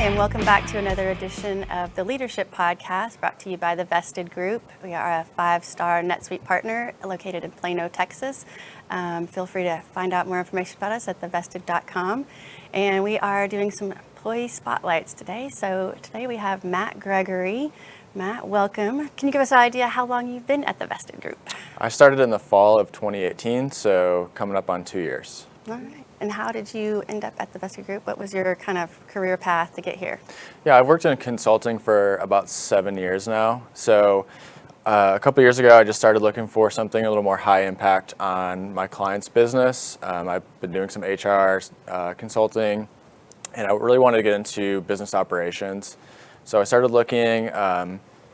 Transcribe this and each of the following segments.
and welcome back to another edition of the Leadership Podcast brought to you by the Vested Group. We are a 5-star NetSuite partner located in Plano, Texas. Feel free to find out more information about us at thevested.com. And we are doing some employee spotlights today. So today we have Matt Gregory. Matt, welcome. Can you give us an idea how long you've been at the Vested Group? I started in the fall of 2018, so coming up on 2 years. All right. And how did you end up at the Vested Group? What was your kind of career path to get here? Yeah, I've worked in consulting for about 7 years now. So a couple years ago, I just started looking for something a little more high impact on my client's business. I've been doing some HR consulting, and I really wanted to get into business operations. So I started looking.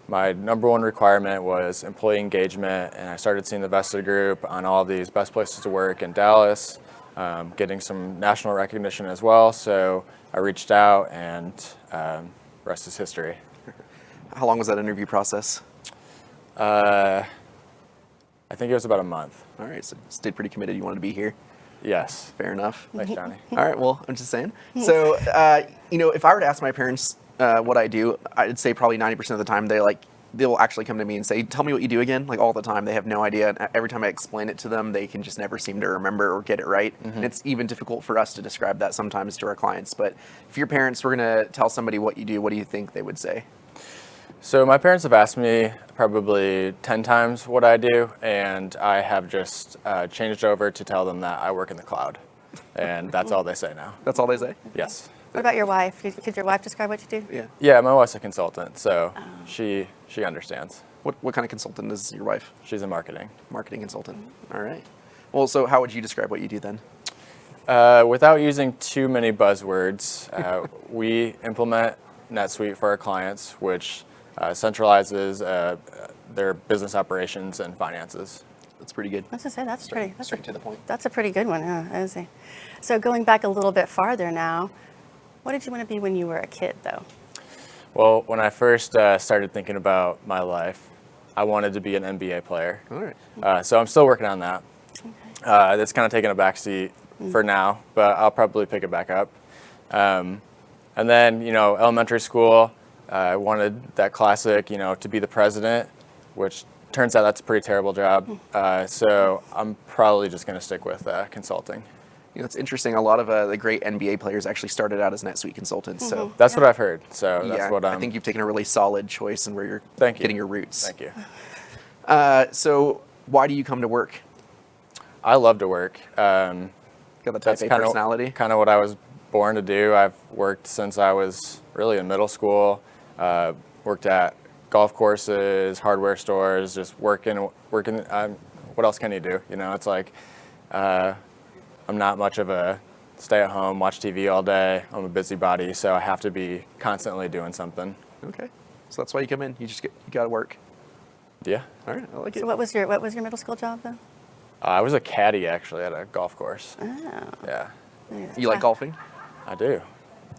My number one requirement was employee engagement, and I started seeing the Vested Group on all of these best places to work in Dallas. Getting some national recognition as well, so I reached out, and rest is history. How long was that interview process? I think it was about a month. All right, so stayed pretty committed. You wanted to be here. Yes. Fair enough. Thanks, Johnny. All right, well, I'm just saying. So, if I were to ask my parents what I do, I'd say probably 90% of the time they'll actually come to me and say, tell me what you do again, like all the time. They have no idea. And every time I explain it to them, they can just never seem to remember or get it right. Mm-hmm. And it's even difficult for us to describe that sometimes to our clients. But if your parents were going to tell somebody what you do, what do you think they would say? So my parents have asked me probably 10 times what I do, and I have just changed over to tell them that I work in the cloud. And that's all they say now. That's all they say? Yes. What about your wife? Could your wife describe what you do? Yeah, my wife's a consultant, so she understands. What kind of consultant is your wife? She's in marketing. Marketing consultant. All right. Well, so how would you describe what you do then? Without using too many buzzwords, we implement NetSuite for our clients, which centralizes their business operations and finances. That's pretty good. Let's just say that's straight to the point. That's a pretty good one. I see. So going back a little bit farther now, what did you want to be when you were a kid, though? Well, when I first started thinking about my life, I wanted to be an NBA player. All right. So I'm still working on that. Okay. That's kind of taking a backseat for now, but I'll probably pick it back up. And then, elementary school, I wanted that classic, to be the president, which turns out that's a pretty terrible job. So I'm probably just going to stick with consulting. It's interesting. A lot of the great NBA players actually started out as NetSuite consultants. Mm-hmm. So that's what I've heard. So that's what I think you've taken a really solid choice and where you're getting your roots. Thank you. So why do you come to work? I love to work. Got the type A personality? Kind of what I was born to do. I've worked since I was really in middle school. Worked at golf courses, hardware stores, just working. What else can you do? It's like I'm not much of a stay-at-home, watch TV all day. I'm a busybody, so I have to be constantly doing something. Okay, so that's why you come in. You got to work. Yeah. All right, I like it. So what was your middle school job though? I was a caddy actually at a golf course. Oh. Yeah. You like golfing? I do.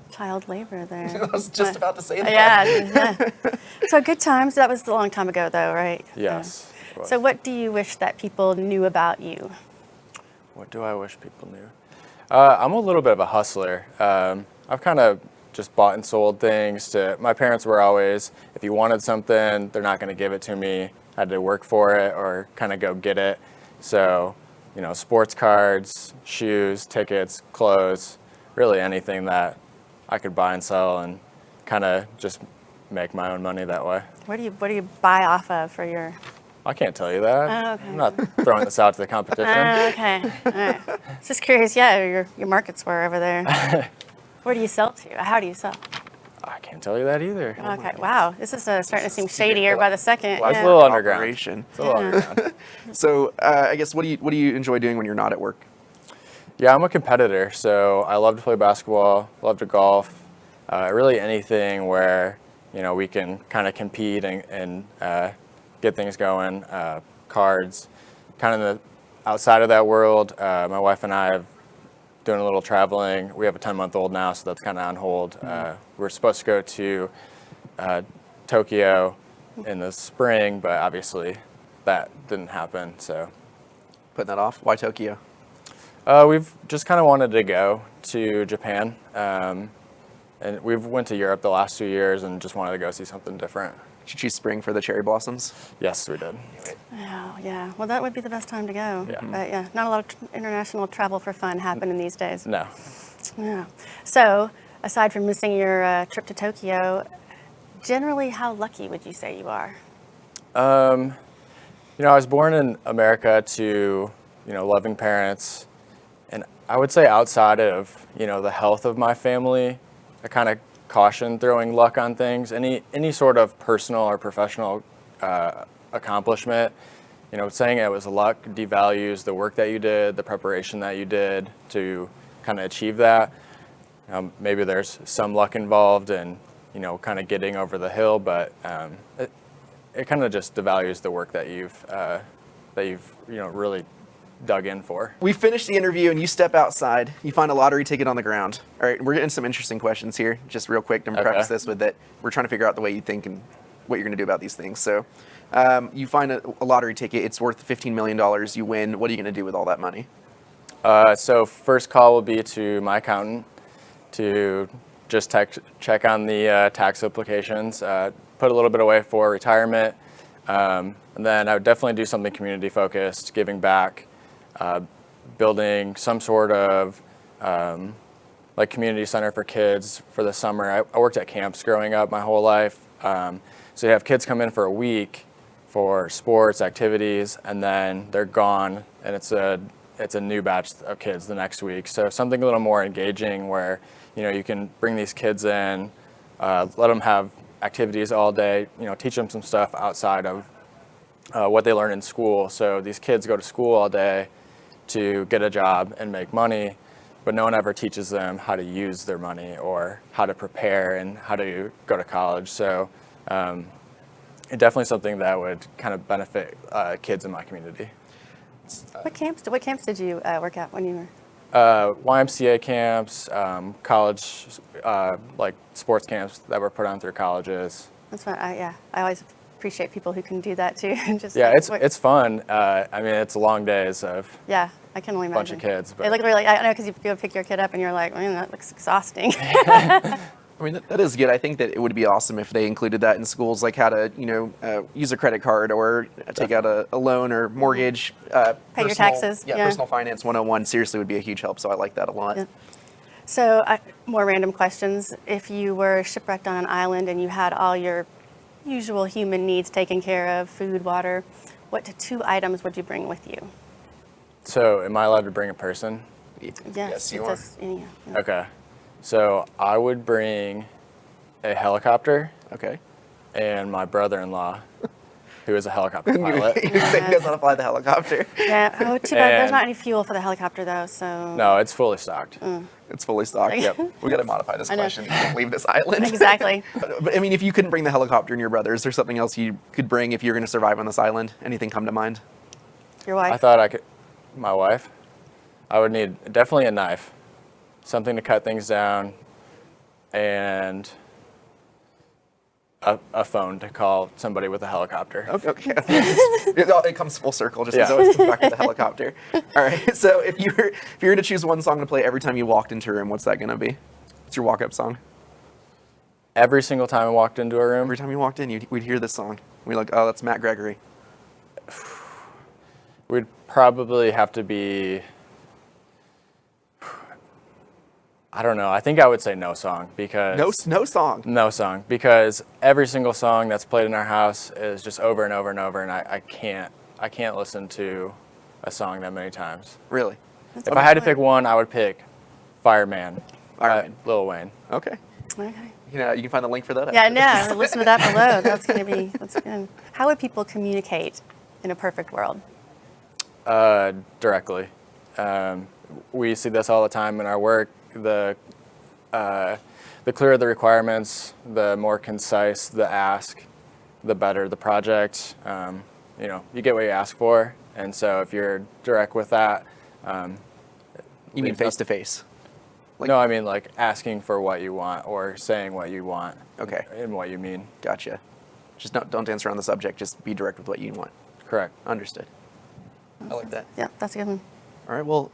Child labor there. I was just about to say that. Yeah. So good times. That was a long time ago, though, right? Yes. So what do you wish that people knew about you? What do I wish people knew? I'm a little bit of a hustler. I've kind of just bought and sold things. My parents were always, if you wanted something, they're not going to give it to me. I had to work for it or kind of go get it. So, sports cards, shoes, tickets, clothes, really anything that I could buy and sell and kind of just make my own money that way. What do you buy off of for your... I can't tell you that. Oh, okay. I'm not throwing this out to the competition. Okay. All right. Just curious, your markets were over there. Where do you sell to? How do you sell? I can't tell you that either. Okay. Wow. This is starting to seem shadier by the second. Well, it's a little underground. It's a little underground. So, I guess what do you enjoy doing when you're not at work? Yeah, I'm a competitor, so I love to play basketball, love to golf, really anything where, we can kind of compete and get things going, cards. Kind of outside of that world, my wife and I have doing a little traveling. We have a 10-month-old now, so that's kind of on hold. We're supposed to go to Tokyo in the spring, but obviously that didn't happen, so. Putting that off? Why Tokyo? We've just kind of wanted to go to Japan. and we've went to Europe the last 2 years and just wanted to go see something different. Did you choose spring for the cherry blossoms? Yes, we did. Oh, yeah. Well, that would be the best time to go. Yeah. But yeah, not a lot of international travel for fun happening these days. No. Yeah. So, aside from missing your trip to Tokyo, generally, how lucky would you say you are? I was born in America to, loving parents. And I would say outside of, the health of my family, I kind of caution throwing luck on things. Any sort of personal or professional accomplishment, saying it was luck devalues the work that you did, the preparation that you did to kind of achieve that. Maybe there's some luck involved in, kind of getting over the hill, but it kind of just devalues the work that you've really dug in for. We finish the interview and you step outside. You find a lottery ticket on the ground. All right, we're getting some interesting questions here. Just real quick, to preface this with that we're trying to figure out the way you think and what you're going to do about these things. So you find a lottery ticket. It's worth $15 million. You win. What are you going to do with all that money? So first call will be to my accountant to just check on the tax implications, put a little bit away for retirement, and then I would definitely do something community focused, giving back, building some sort of like community center for kids for the summer. I worked at camps growing up my whole life, so you have kids come in for a week for sports activities, and then they're gone, and it's a new batch of kids the next week. So something a little more engaging where you can bring these kids in, let them have activities all day, teach them some stuff outside of what they learn in school. So these kids go to school all day to get a job and make money, but no one ever teaches them how to use their money or how to prepare and how to go to college. So it's definitely something that would kind of benefit kids in my community. What camps did you work at when you were? YMCA camps, college, like sports camps that were put on through colleges. That's fun. I always appreciate people who can do that too. Just yeah, it's fun. It's long days of I can only imagine. bunch of kids. But It looked really. I know because you go pick your kid up and you're like, man, that looks exhausting. I mean, that is good. I think that it would be awesome if they included that in schools, like how to, use a credit card or take out a loan or mortgage. Pay your taxes. Yeah, personal finance 101 seriously would be a huge help. So I like that a lot. Yeah. So, more random questions. If you were shipwrecked on an island and you had all your usual human needs taken care of, food, water, what 2 items would you bring with you? So am I allowed to bring a person? Yes, you are. Yeah. Okay. So I would bring a helicopter Okay. and my brother-in-law, who is a helicopter pilot. He does not fly the helicopter. Yeah. Oh, too bad. There's And- not any fuel for the helicopter though. So. No, it's fully stocked. It's fully stocked. Yep. We got to modify this I know. question. You can't leave this island. Exactly. But I mean, if you couldn't bring the helicopter and your brother, is there something else you could bring if you're going to survive on this island? Anything come to mind? Your wife. I thought I could, my wife, I would need definitely a knife, something to cut things down, and a phone to call somebody with a helicopter. Okay. It comes full circle. Just as always comes back to the helicopter. All right. So if you were to choose one song to play every time you walked into a room, what's that going to be? What's your walk-up song? Every single time I walked into a room, Every time you walked in, we'd hear this song. We'd like, oh, that's Matt Gregory. we'd probably have to be, I don't know. I think I would say no song because No song. No song, because every single song that's played in our house is just over and over and over, and I can't listen to a song that many times. Really? That's If I had to fun. pick one, I would pick Fireman, Fireman. Lil Wayne. Okay. Okay. You can find the link for that. Yeah, no, listen to that below. That's good. How would people communicate in a perfect world? Directly. We see this all the time in our work. The clearer the requirements, the more concise the ask, the better the project. You get what you ask for, and so if you're direct with that, You mean face to face? no, I mean like asking for what you want or saying what you want. Okay. And what you mean. Gotcha. Just don't dance around the subject. Just be direct with what you want. Correct. Understood. I like that. Yeah, that's a good one. All right. Well,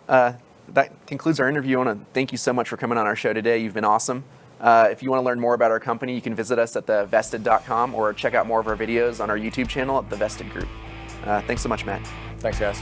that concludes our interview. I want to thank you so much for coming on our show today. You've been awesome. If you want to learn more about our company, you can visit us at thevested.com or check out more of our videos on our YouTube channel at The Vested Group. Thanks so much, Matt. Thanks, guys.